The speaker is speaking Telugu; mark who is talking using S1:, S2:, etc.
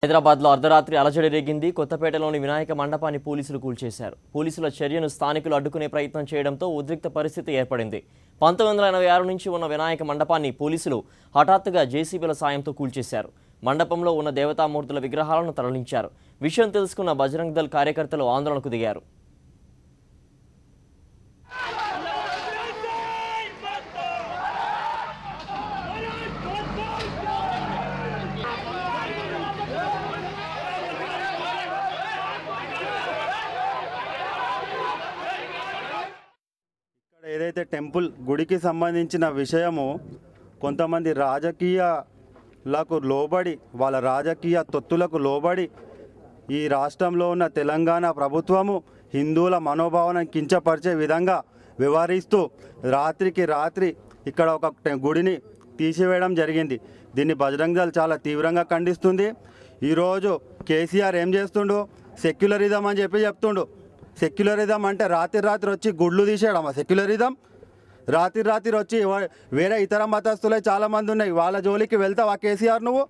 S1: హైదరాబాద్లో అర్ధరాత్రి అలజడి రేగింది. కొత్తపేటలోని వినాయక మండపాన్ని పోలీసులు కూల్చేశారు. పోలీసుల చర్యను స్థానికులు అడ్డుకునే ప్రయత్నం చేయడంతో ఉద్రిక్త పరిస్థితి ఏర్పడింది. 1986 నుంచి ఉన్న వినాయక మండపాన్ని పోలీసులు హఠాత్తుగా జేసీబీల సాయంతో కూల్చేశారు. మండపంలో ఉన్న దేవతామూర్తుల విగ్రహాలను తరలించారు. విషయం తెలుసుకున్న బజరంగ్ దళ్ కార్యకర్తలు ఆందోళనకు దిగారు.
S2: ఏదైతే టెంపుల్ గుడికి సంబంధించిన విషయము కొంతమంది రాజకీయాలకు లోబడి వాళ్ళ రాజకీయ తొత్తులకు లోబడి ఈ రాష్ట్రంలో ఉన్న తెలంగాణ ప్రభుత్వము హిందువుల మనోభావాలను కించపరిచే విధంగా వ్యవహరిస్తూ రాత్రికి రాత్రి ఇక్కడ ఒక గుడిని తీసివేయడం జరిగింది. దీన్ని బజరంగ్ దళ్ చాలా తీవ్రంగా ఖండిస్తుంది. ఈరోజు కేసీఆర్ ఏం చేస్తుండు? సెక్యులరిజం అని చెప్తుండు. సెక్యులరిజం అంటే రాత్రి వచ్చి గుళ్ళు తీసేయడం సెక్యులరిజం. రాత్రి వచ్చి వేరే ఇతర మతస్థులే చాలామంది ఉన్నాయి, వాళ్ళ జోలికి వెళ్తావా కేసీఆర్ నువ్వు?